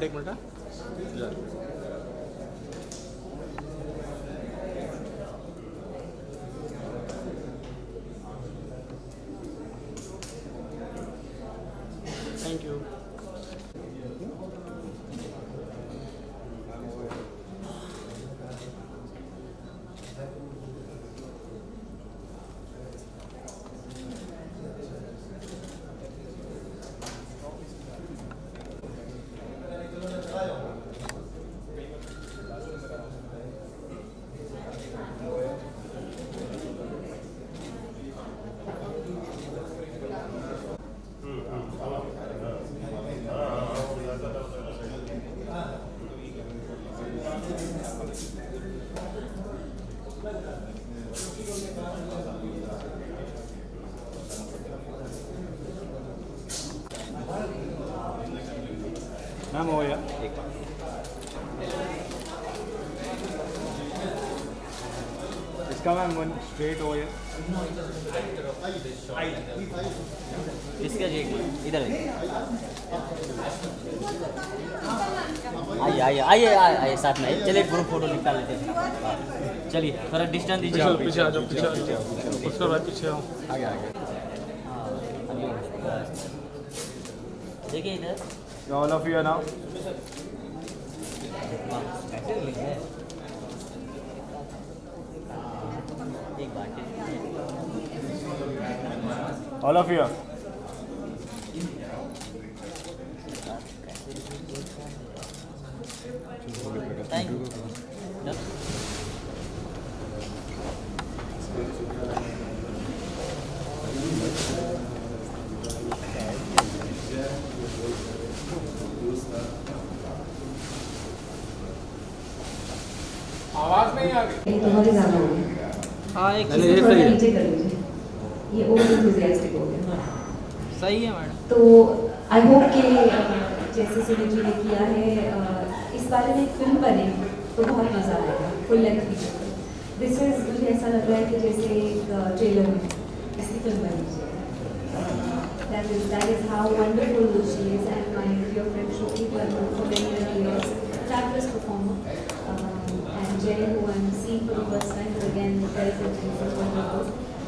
एक minute. Thank you. Ma'am हो गया एक बार। इसका मैम वन स्ट्रेट हो गया। इसका जी इधर आइए आइए आइए आइए साथ में आइए। चलिए ग्रुप फोटो निकाल लेते हैं। चलिए थोड़ा डिस्टेंस दीजिए। पीछे आ जाओ, पीछे आ जाओ, उसका भाई पीछे आओ, आगे आगे। देखिए इधर ऑल ऑफ यू नाउ। एक बार all of you. Thank you. आवाज नहीं आ गई। बहुत ही ज़्यादा हो गया। हाँ एक इसको थोड़ा नीचे कर लीजिए, ये ओवर एंथुसियास्टिक हो गया। सही है मैडम। तो आई होप कि जैसे सुनील जी ने किया है इस बारे में एक फिल्म बने तो बहुत मज़ा आएगा, full length feature. This is मुझे ऐसा लग रहा है कि जैसे एक ट्रेलर में ऐसी फिल्म बनी है। That is how wonderful she is, and my dear friend Shruti, who I've known for many years, fabulous performer. And Jay, who I'm seeing for the first time, but again, very good and wonderful.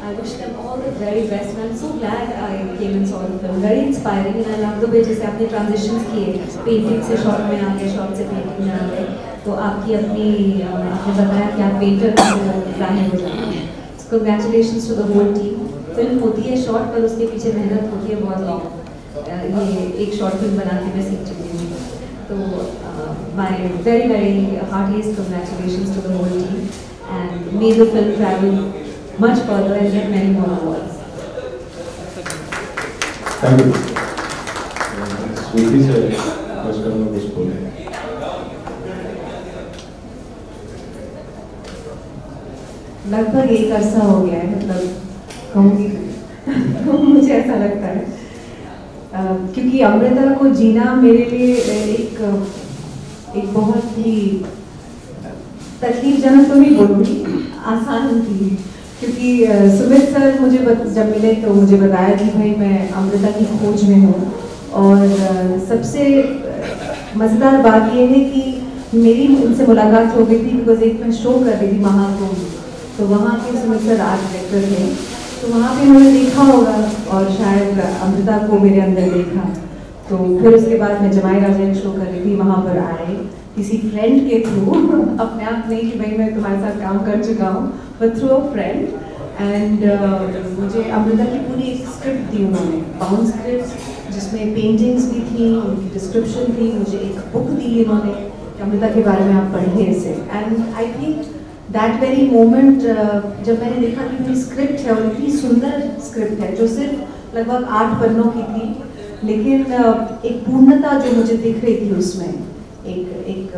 I wish them all the very best, and I'm so glad I came and saw the film. Very inspiring, and I love the way जैसे आपने transitions किए, painting से shot में आ गए, shot से painting में आ गए, तो आपकी अपनी आपने बताया कि आप painter को जाने हो जाते हैं। So congratulations to the whole team. Film होती है शॉर्ट, पर उसके पीछे मेहनत होती है बहुत लॉन्ग। ये एक शॉर्ट फिल्म बना के मैं सीख चुकी हूँ। तो my very very heartiest congratulations to the whole team, and may the film travel much further and get many more awards. Thank you. Sweety से कुछ करना कुछ बोले। लगभग एक अरसा हो गया है, मतलब कहूँगी तो मुझे ऐसा लगता है क्योंकि अमृता को जीना मेरे लिए एक बहुत ही तकलीफजनक तो नहीं बोलूँगी, आसान थी। क्योंकि सुमित सर मुझे जब मिले तो मुझे बताया कि भाई मैं अमृता की खोज में हूँ, और सबसे मज़ेदार बात ये है कि मेरी उनसे मुलाकात हो गई थी बिकॉज एक मैं शो कर रही थी महाकुंभ, तो वहाँ के सुमित सर आर्ट डायरेक्टर थे, तो वहाँ पे उन्होंने देखा होगा और शायद अमृता को मेरे अंदर देखा। तो फिर उसके बाद मैं जमाई राजा शो कर रही थी, वहाँ पर आए किसी फ्रेंड के थ्रू, अपने आप नहीं कि भाई मैं तुम्हारे साथ काम कर चुका हूँ, but through a friend. And मुझे अमृता की पूरी एक स्क्रिप्ट दी उन्होंने, बाउंड स्क्रिप्ट जिसमें पेंटिंग्स भी थी, उनकी डिस्क्रिप्शन थी, मुझे एक बुक दी इन्होंने कि अमृता के बारे में आप पढ़िए इसे। And I think that very moment जब मैंने देखा कि मेरी स्क्रिप्ट है और इतनी सुंदर स्क्रिप्ट है जो सिर्फ लगभग 8 पन्नों की थी, लेकिन एक पूर्णता जो मुझे दिख रही थी उसमें, एक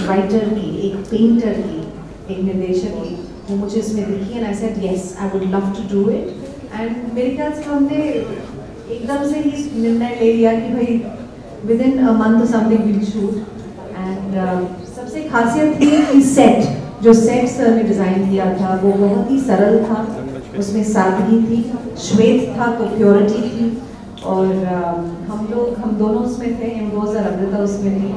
राइटर की, एक पेंटर की, एक निर्देशक की, वो मुझे इसमें दिखी। And I said yes, I would love to do it. And मेरे ख्याल से हमने एकदम से ही निर्णय ले लिया कि भाई with in a month something will shoot. And सबसे खासियत थी कि सेट जो सेट सर ने डिज़ाइन किया था वो बहुत ही सरल था, उसमें सादगी थी, श्वेत था तो प्योरिटी थी, और हम दोनों उसमें थे, इमरोज और अमृता उसमें थी।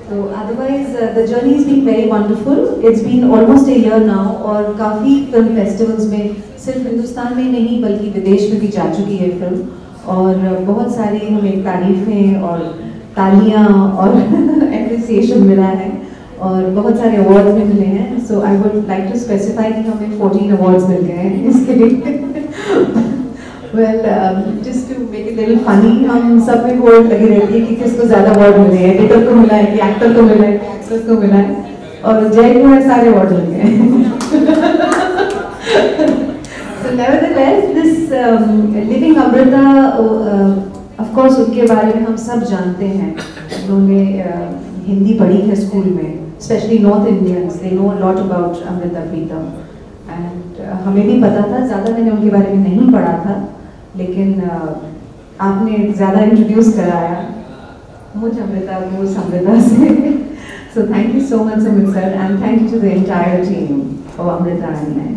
तो otherwise the journey is been very wonderful. It's been almost a year now, और काफ़ी फिल्म फेस्टिवल्स में सिर्फ हिंदुस्तान में नहीं बल्कि विदेश में भी जा चुकी है फिल्म, और बहुत सारी हमें तारीफ़ें और तालियां और एप्रिसिएशन मिला है, और बहुत सारे अवार्ड्स भी मिले हैं। So I would like to specify कि हमें 14 अवार्ड्स मिल गए हैं इसके लिए। Well, just to make it little funny, हम सब में होड़ लगी रहती है कि किसको ज़्यादा अवार्ड मिले हैं, एडिटर को मिला है कि एक्टर को मिला है कि एक्ट्रेस को मिला है, और जय को है सारे अवार्ड मिल गए हैं। So nevertheless, this living Amrita, of course उनके बारे में हम सब जानते हैं। उन्होंने हिंदी पढ़ी है स्कूल में, specially north Indians, they know a lot about Amrita Pritam, and हमें भी पता था, ज़्यादा मैंने उनके बारे में नहीं पढ़ा था, लेकिन आपने ज़्यादा इंट्रोड्यूस कराया मुझे अमृता को उस अमृता से। So thank you so much Sumit sir, and thank you to the entire team of Amrita and I.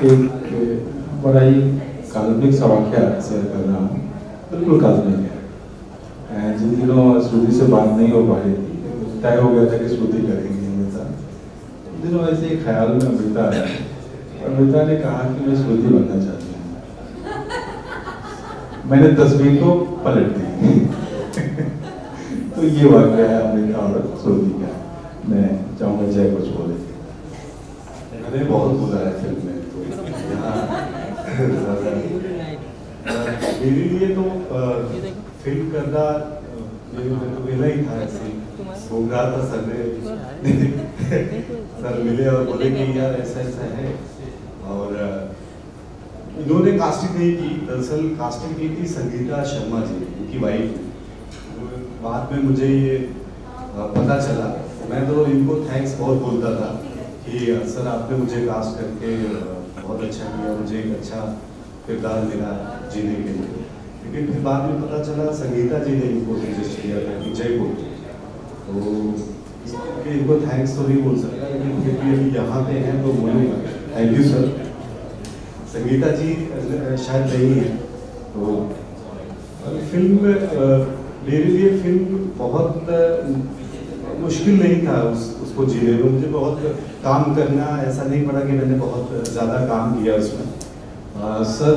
एक बड़ा ही काल्पनिक सा वाक़या शेयर कर रहा हूँ, बिल्कुल काल्पनिक है। जिन दिनों श्रुति से बात नहीं हो पा रही थी, तय हो गया था कि श्रुति करेंगी अमृता। उन दिनों ऐसे ही ख्याल में अमृता आया, अमृता ने कहा कि मैं श्रुति बनना चाहती हूँ। मैंने तस्वीर को पलट दी। तो ये वाक़या है अमृता और श्रुति का। मैं चाहूँगा जय कुछ बोले। मैंने बहुत बोला है फिल्म में, मेरे लिए तो फिल्म करना मेरे लिए तो पहला ही था। ऐसे घूम रहा था, सर मिले और बोले कि यार ऐसा ऐसा है, और इन्होंने कास्टिंग नहीं की, दरअसल कास्टिंग की थी संगीता शर्मा जी, उनकी वाइफ। बाद में मुझे ये पता चला, मैं तो इनको थैंक्स बहुत बोलता था कि सर आपने मुझे कास्ट करके बहुत अच्छा किया, मुझे एक अच्छा किरदार मिला जीने के लिए। लेकिन फिर बाद में पता चला संगीता जी ने इनको सजेस्ट किया था कि जय को, तो इनको थैंक्स तो नहीं बोल सकता, लेकिन फिर भी अभी यहाँ पे हैं तो बोलूँगा थैंक यू सर। संगीता जी शायद नहीं है, तो फिल्म मेरे लिए फिल्म बहुत मुश्किल नहीं था उसको जीने में। मुझे बहुत काम करना ऐसा नहीं पड़ा कि मैंने बहुत ज़्यादा काम किया उसमें। सर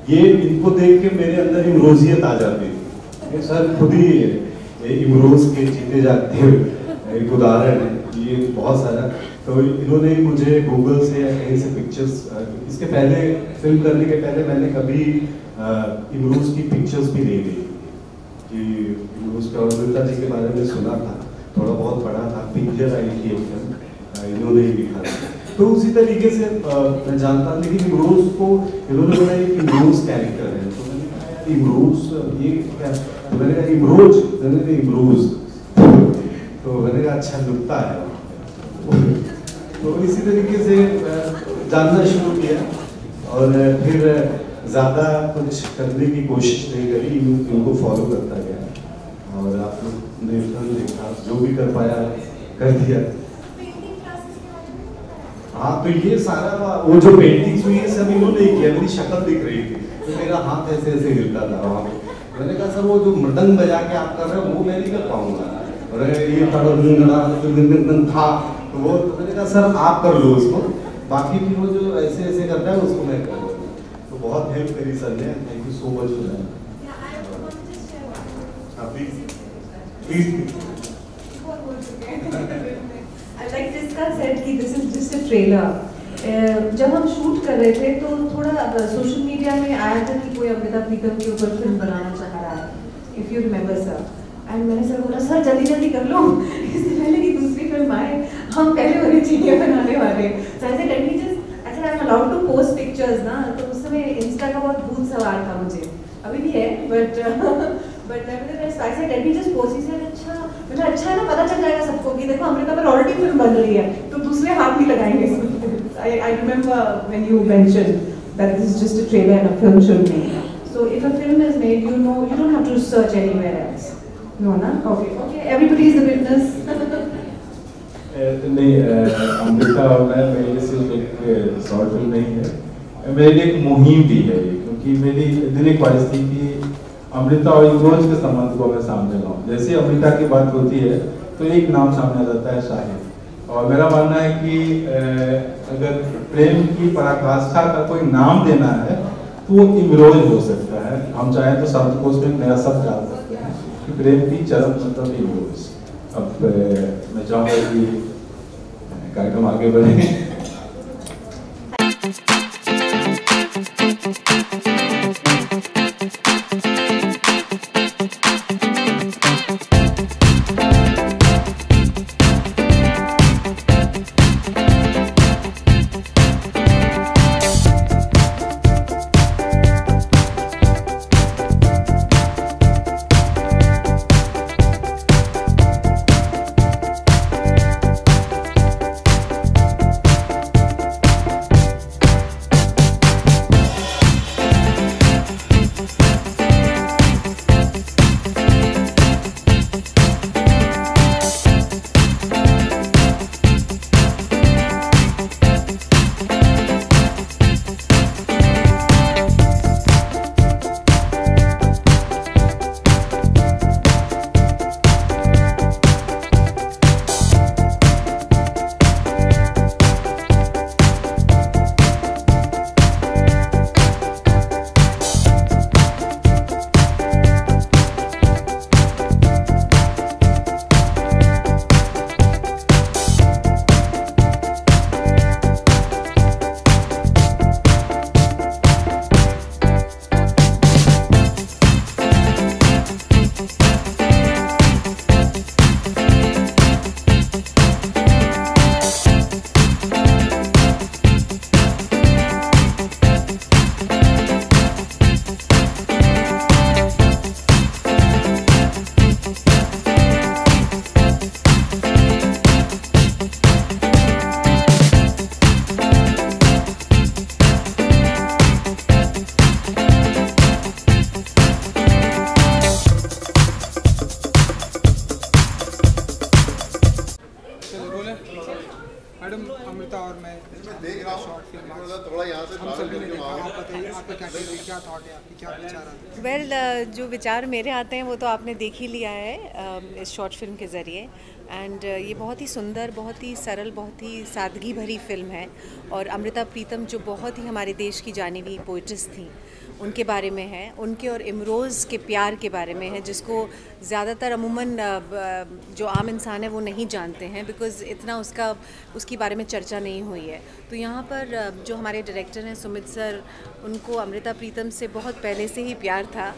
ये इनको देख के मेरे अंदर इमरोजियत आ जाती थी। सर खुद ही इमरोज के जीते जाते हैं एक उदाहरण है ये बहुत सारा। तो इन्होंने मुझे गूगल से या कहीं से पिक्चर्स, इसके पहले फिल्म करने के पहले मैंने कभी इमरोज की पिक्चर्स भी नहीं देखी कि इमरोज का अमृता जी के बारे में सुना था, थोड़ा बहुत पढ़ा था। पिक्चर आई थी एक फिल्म, इन्होंने ही लिखा था, तो उसी तरीके से मैं जानता। लेकिन इमरोज को इन्होंने बोला कि इमरोज कैरेक्टर है, तो मैंने कहा इमरोज ये क्या, तो मैंने कहा इमरोज, मैंने कहा इमरोज, तो मैंने कहा अच्छा नुक्ता है। तो इसी तरीके से जानना शुरू किया, और फिर ज़्यादा कुछ करने की कोशिश नहीं करी, इनको फॉलो करता गया, और आप लोग ने फिल्म देखा, जो भी कर पाया कर दिया। हाँ, तो ये सारा वो जो पेंटिंग्स हुई है सब इन्होंने किया। मेरी शक्ल दिख रही थी, तो मेरा हाथ ऐसे ऐसे हिलता था वहाँ पे। मैंने कहा सर वो जो मृदंग बजा के आप कर रहे हो वो मैं नहीं कर पाऊंगा, और ये था, तो वो तो मैंने कहा सर आप कर लो उसको, बाकी फिर वो जो ऐसे ऐसे करता है उसको मैं कर लूँगा। तो बहुत हेल्प करी सर ने, thank you so much for that. जब हम शूट कर रहे थे तो थोड़ा सोशल मीडिया में आया था कि कोई अमृता प्रीतम के ऊपर फिल्म बनाना चाह रहा है, if you remember sir. And मैंने सर बोला सर जल्दी जल्दी कर लो, इससे पहले कि दूसरी फिल्म आए, हम पहले वाली चीज़ें बनाने वाले। सो ऐसे I am allowed to post pictures ना, तो उस समय इंस्टा का बहुत भूत सवार था मुझे, अभी भी है, बट अच्छा है ना, पता चल जाएगा सबको कि देखो अमृता पर ऑलरेडी फिल्म बन रही है, तो दूसरे हाथ भी लगाएंगे इसमें। I remember when you mentioned that this is just a trailer and a film should be. So if a film is made, you know, you don't have to search anywhere else. No, na? Okay. Everybody is the witness. नहीं, अमृता और मैं ये सिर्फ एक short film नहीं है, मेरे लिए एक मुहिम भी है ये, क्योंकि मेरी दिली ख्वाहिश थी कि अमृता और इमरोज के संबंध को मैं सामने लाऊं। जैसे अमृता की बात होती है तो एक नाम सामने आ जाता है शाहिद, और मेरा मानना है कि अगर प्रेम की पराकाष्ठा का कोई नाम देना है तो वो इमरोज हो सकता है। हम चाहें तो शब्दकोश में नया शब्द डाल सकते हैं कि प्रेम की चरम मतलब इमरोज। अब मैं चाहूँगा कि कार्यक्रम आगे बढ़े। मैडम अमृता और मैं देख रहा हूँ शॉर्ट फिल्म थोड़ा यहाँ से हम सभी ने देखा। आप बताइए आपका क्या थॉट है, आपकी क्या विचार आते हैं? वेल, जो विचार मेरे आते हैं वो तो आपने देख ही लिया है इस शॉर्ट फिल्म के ज़रिए। एंड ये बहुत ही सुंदर, बहुत ही सरल, बहुत ही सादगी भरी फिल्म है। और अमृता प्रीतम जो बहुत ही हमारे देश की जानी हुई पोइट्रेस थी, उनके बारे में है, उनके और इमरोज़ के प्यार के बारे में है, जिसको ज़्यादातर अमूमन जो आम इंसान है वो नहीं जानते हैं, बिकॉज़ इतना उसकी बारे में चर्चा नहीं हुई है। तो यहाँ पर जो हमारे डायरेक्टर हैं सुमित सर, उनको अमृता प्रीतम से बहुत पहले से ही प्यार था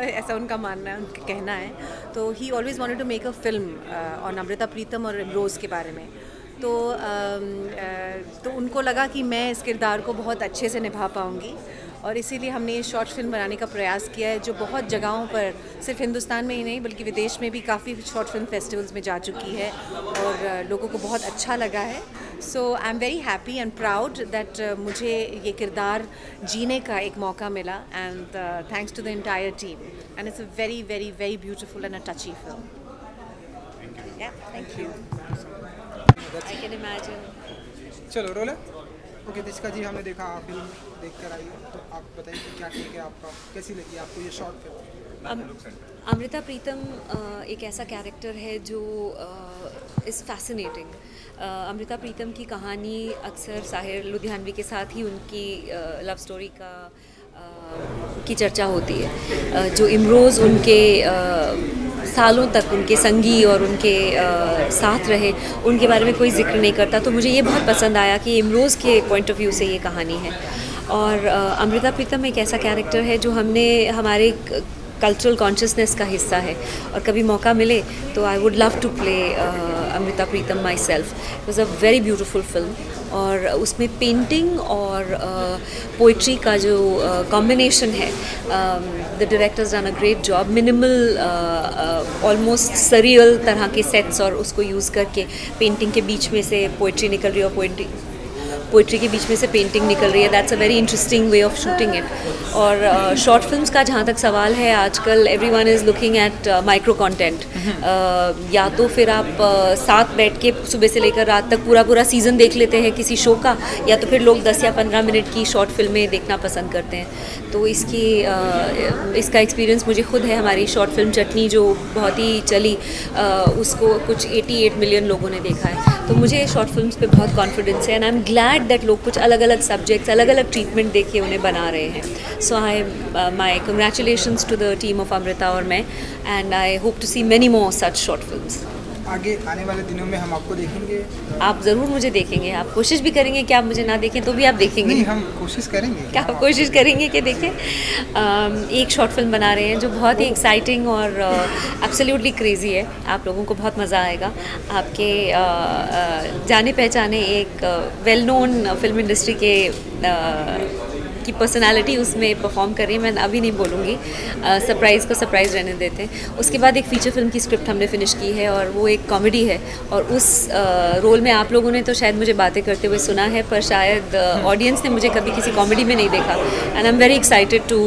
ऐसा उनका मानना है, उनका कहना है। तो he always wanted to make a film on Amrita Pritam और इमरोज़ के बारे में। तो उनको लगा कि मैं इस किरदार को बहुत अच्छे से निभा पाऊँगी, और इसीलिए हमने ये शॉर्ट फिल्म बनाने का प्रयास किया है, जो बहुत जगहों पर, सिर्फ हिंदुस्तान में ही नहीं बल्कि विदेश में भी काफ़ी शॉर्ट फिल्म फेस्टिवल्स में जा चुकी है और लोगों को बहुत अच्छा लगा है। So I am very happy and proud that मुझे ये किरदार जीने का एक मौका मिला, and thanks to the entire team, and it's a very very very beautiful and a touchy film. Yeah thank you. I can imagine. चलो role है। ओके दिशका जी, हमने देखा आप फिल्म देख कर आई, तो आप बताइए कि क्या ठीक है आपका, कैसी लगी आपको ये शॉर्ट फिल्म? अमृता प्रीतम एक ऐसा कैरेक्टर है जो इज़ फैसिनेटिंग। अमृता प्रीतम की कहानी अक्सर साहिर लुधियानवी के साथ ही उनकी लव स्टोरी की चर्चा होती है। जो इमरोज़ उनके सालों तक उनके संगी और उनके साथ रहे, उनके बारे में कोई जिक्र नहीं करता। तो मुझे ये बहुत पसंद आया कि इमरोज़ के पॉइंट ऑफ व्यू से ये कहानी है। और अमृता प्रीतम एक ऐसा कैरेक्टर है जो हमारे कल्चरल कॉन्शियसनेस का हिस्सा है, और कभी मौका मिले तो I would love to play Amrita Pritam myself. It was a very beautiful film, और उसमें पेंटिंग और पोइट्री का जो कॉम्बिनेशन है, the director's done a great job. Minimal almost surreal तरह के सेट्स और उसको यूज़ करके पेंटिंग के बीच में से पोइट्री निकल रही है, और पोइट्री के बीच में से पेंटिंग निकल रही है, that's a very interesting way of shooting it. और शॉर्ट फिल्म्स का जहाँ तक सवाल है, आजकल everyone is looking at micro content. या तो फिर आप साथ बैठ के सुबह से लेकर रात तक पूरा सीज़न देख लेते हैं किसी शो का, या तो फिर लोग 10 या 15 मिनट की शॉर्ट फिल्में देखना पसंद करते हैं। तो इसका एक्सपीरियंस मुझे खुद है। हमारी शॉर्ट फिल्म चटनी जो बहुत ही चली, उसको कुछ 88 मिलियन लोगों ने देखा है। तो मुझे शॉर्ट फिल्म्स पे बहुत कॉन्फिडेंस है, and I am glad that लोग कुछ अलग अलग सब्जेक्ट्स, अलग अलग ट्रीटमेंट देख के उन्हें बना रहे हैं। So my congratulations to the team of Amrita और मैं, and I hope to see many more such short films. आगे आने वाले दिनों में हम आपको देखेंगे? आप ज़रूर मुझे देखेंगे। आप कोशिश भी करेंगे कि आप मुझे ना देखें तो भी आप देखेंगे? नहीं, हम कोशिश करेंगे। क्या आप कोशिश करेंगे कि देखें? एक शॉर्ट फिल्म बना रहे हैं जो बहुत ही एक्साइटिंग और एब्सोल्युटली क्रेजी है। आप लोगों को बहुत मज़ा आएगा। आपके जाने पहचाने एक वेल नोन फिल्म इंडस्ट्री के की पर्सनालिटी उसमें परफॉर्म कर रही है। मैं अभी नहीं बोलूँगी, सरप्राइज़ को सरप्राइज़ रहने देते हैं। उसके बाद एक फ़ीचर फिल्म की स्क्रिप्ट हमने फिनिश की है, और वो एक कॉमेडी है, और उस रोल में आप लोगों ने तो शायद मुझे बातें करते हुए सुना है, पर शायद ऑडियंस ने मुझे कभी किसी कॉमेडी में नहीं देखा। And I am very excited to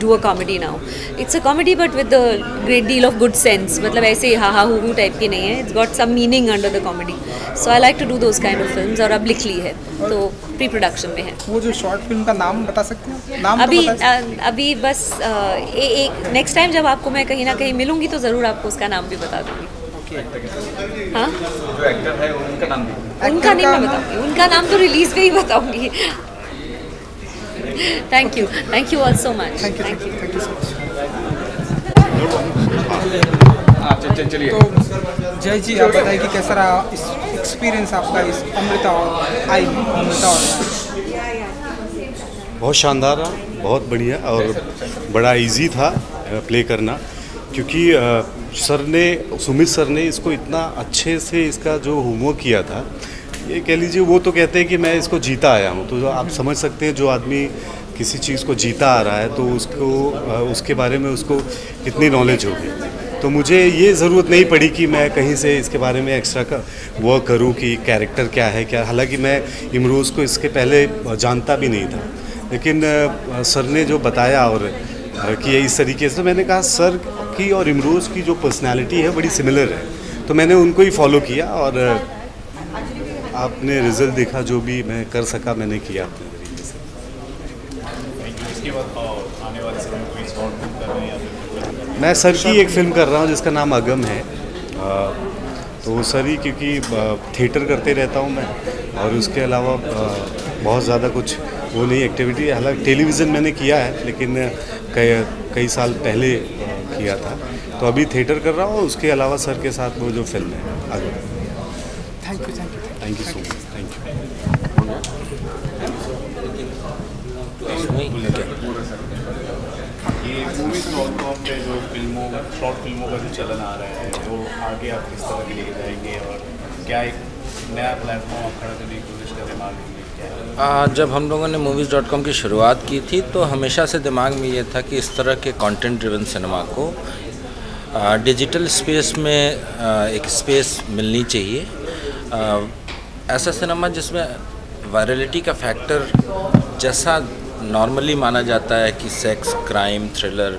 do a comedy now. It's a comedy but with a great deal of good sense, मतलब ऐसे हा हू टाइप की नहीं है। It's got some meaning under the comedy. So I like to do those kind of films, और अब लिख ली है, तो प्री प्रोडक्शन में है। वो जो शॉर्ट फिल्म का नाम बता सकते हैं? नाम अभी बस एक नेक्स्ट टाइम जब आपको मैं कहीं ना कहीं मिलूंगी तो ज़रूर आपको उसका नाम भी बता दूंगी। हाँ, जो एक्टर है उनका नाम भी? उनका नहीं मैं बताऊंगी, उनका नाम तो रिलीज पे ही बताऊंगी। Thank you all so much. Thank you so much. चलिए। तो जय जी, आप बताइए कि कैसा रहा इस एक्सपीरियंस आपका इस अमृता और बहुत शानदार रहा, बहुत बढ़िया, और बड़ा इजी था प्ले करना, क्योंकि सुमित सर ने इसको इतना अच्छे से इसका जो होमवर्क किया था, ये कह लीजिए वो तो कहते हैं कि मैं इसको जीता आया हूँ। तो आप समझ सकते हैं जो आदमी किसी चीज़ को जीता आ रहा है तो उसके बारे में उसको कितनी नॉलेज होगी। तो मुझे ये ज़रूरत नहीं पड़ी कि मैं कहीं से इसके बारे में एक्स्ट्रा का वर्क करूं कि कैरेक्टर क्या है क्या। हालांकि मैं इमरोज़ को इसके पहले जानता भी नहीं था, लेकिन सर ने जो बताया और कि ये इस तरीके से, तो मैंने कहा सर की और इमरोज़ की जो पर्सनालिटी है बड़ी सिमिलर है, तो मैंने उनको ही फॉलो किया, और आपने रिज़ल्ट देखा। जो भी मैं कर सका मैंने किया अपने तरीके से। मैं सर की एक फ़िल्म कर रहा हूँ जिसका नाम अगम है। तो सर ही, क्योंकि थिएटर करते रहता हूँ मैं, और उसके अलावा बहुत ज़्यादा कुछ वो नहीं एक्टिविटी। हालांकि टेलीविज़न मैंने किया है, लेकिन कई साल पहले किया था। तो अभी थिएटर कर रहा हूँ, उसके अलावा सर के साथ वो जो फिल्म है अगम। Thank you so much. Thank you. ये movies.com पे जो शॉर्ट फिल्मों का जो चलन आ रहा है, वो आगे आप किस तरह लेके जाएंगे, और क्या एक नया प्लेटफॉर्म आप खड़ा करने की कोशिश कर रहे हैं? जब हम लोगों ने movies.com की शुरुआत की थी तो हमेशा से दिमाग में ये था कि इस तरह के कंटेंट ड्रिवन सिनेमा को डिजिटल स्पेस में एक स्पेस मिलनी चाहिए। ऐसा सिनेमा जिसमें वायरलिटी का फैक्टर, जैसा नॉर्मली माना जाता है कि सेक्स, क्राइम, थ्रिलर,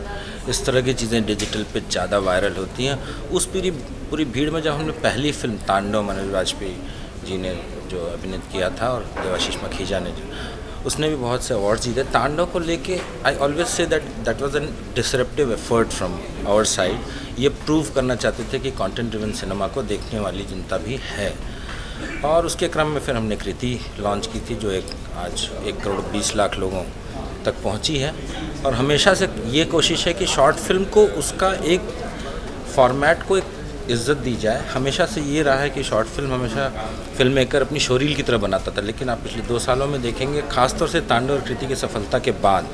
इस तरह की चीज़ें डिजिटल पे ज़्यादा वायरल होती हैं, उस पूरी भीड़ में जब हमने पहली फिल्म तांडव मनोज वाजपेयी जी ने जो अभिनीत किया था, और देवाशीष मखीजा ने, उसने भी बहुत से अवार्ड्स जीते। तांडव को लेके I always say that was an disruptive effort from our side. ये प्रूव करना चाहते थे कि कंटेंट ड्रिवन सिनेमा को देखने वाली जनता भी है। और उसके क्रम में फिर हमने कृति लॉन्च की थी, जो आज 1 करोड़ 20 लाख लोगों तक पहुंची है। और हमेशा से ये कोशिश है कि शॉर्ट फिल्म को उसका एक फॉर्मेट को एक इज़्ज़त दी जाए। हमेशा से ये रहा है कि शॉर्ट फिल्म हमेशा फिल्म मेकर अपनी शोरील की तरह बनाता था, लेकिन आप पिछले 2 सालों में देखेंगे, खासतौर से तांडव और कृति की सफलता के बाद,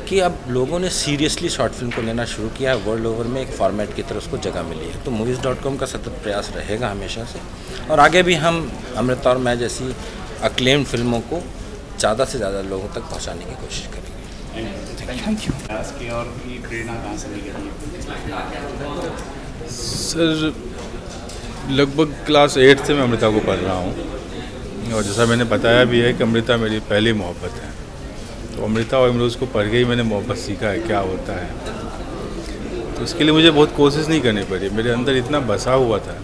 कि अब लोगों ने सीरियसली शॉर्ट फिल्म को लेना शुरू किया है। वर्ल्ड ओवर में एक फॉर्मेट की तरह उसको जगह मिली है। तो movies.com का सतत प्रयास रहेगा हमेशा से, और आगे भी हम अमृता और मैं जैसी अक्लेम्ड फिल्मों को ज़्यादा से ज़्यादा लोगों तक पहुंचाने की कोशिश करेंगे। Thank you. और ये प्रेरणा कहाँ से मिली? सर लगभग क्लास 8 से मैं अमृता को पढ़ रहा हूँ। और जैसा मैंने बताया भी है कि अमृता मेरी पहली मोहब्बत है। तो अमृता और इमरोज़ को पढ़ के ही मैंने मोहब्बत सीखा है क्या होता है। तो उसके लिए मुझे बहुत कोशिश नहीं करनी पड़ी, मेरे अंदर इतना बसा हुआ था,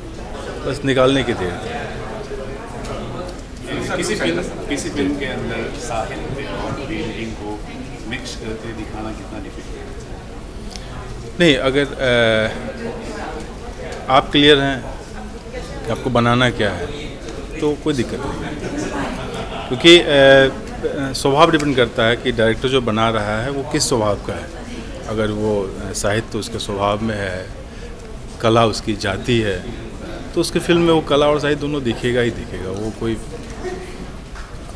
बस निकालने की देर थी। किसी फिल्म के अंदर साहित्य और पेंटिंग को मिक्स करके दिखाना कितना डिफिकल्ट है? नहीं, अगर आप क्लियर हैं कि आपको बनाना क्या है तो कोई दिक्कत नहीं है, क्योंकि स्वभाव डिपेंड करता है कि डायरेक्टर जो बना रहा है वो किस स्वभाव का है। अगर वो साहित्य उसके स्वभाव में है, कला उसकी जाती है, तो उसके फिल्म में वो कला और साहित्य दोनों दिखेगा ही दिखेगा। वो कोई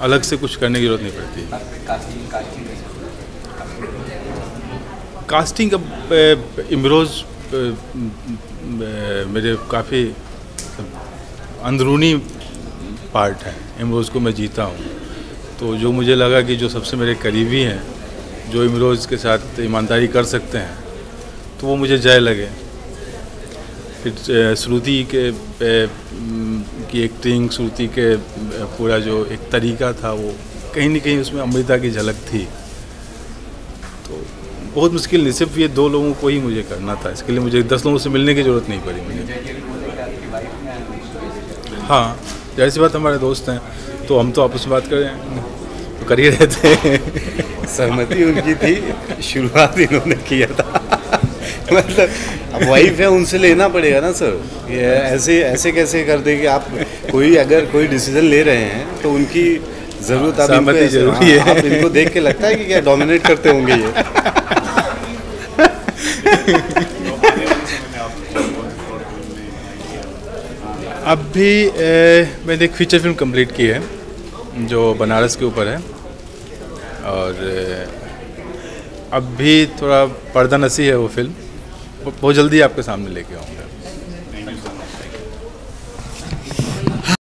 अलग से कुछ करने की जरूरत नहीं पड़ती। कास्टिंग अब इमरोज़ मेरे काफ़ी अंदरूनी पार्ट है। इमरोज़ को मैं जीता हूँ, तो जो मुझे लगा कि जो सबसे मेरे करीबी हैं, जो इमरोज़ के साथ ईमानदारी कर सकते हैं, तो वो मुझे जय लगे। फिर श्रुति के की एक्टिंग, श्रुति के पूरा जो एक तरीका था, वो कहीं ना कहीं उसमें अमृता की झलक थी। तो बहुत मुश्किल नहीं, सिर्फ ये 2 लोगों को ही मुझे करना था। इसके लिए मुझे 10 लोगों से मिलने की ज़रूरत नहीं पड़ी मुझे। हाँ, जाहिर सी बात, हमारे दोस्त हैं तो हम तो आपस में बात कर रहे हैं, तो कर ही रहे थे। सहमति उनकी थी, शुरुआत इन्होंने किया था। मतलब अब वाइफ है, उनसे लेना पड़ेगा ना सर। ये ऐसे कैसे कर दे कि आप अगर कोई डिसीजन ले रहे हैं तो उनकी ज़रूरत सहमति जरूरी है। आप इनको देख के लगता है कि क्या डोमिनेट करते होंगे ये। अब भी मैंने एक फीचर फिल्म कंप्लीट की है जो बनारस के ऊपर है, और अब भी थोड़ा पर्दा नसी है वो फिल्म, बहुत जल्दी आपके सामने लेके आऊँगा।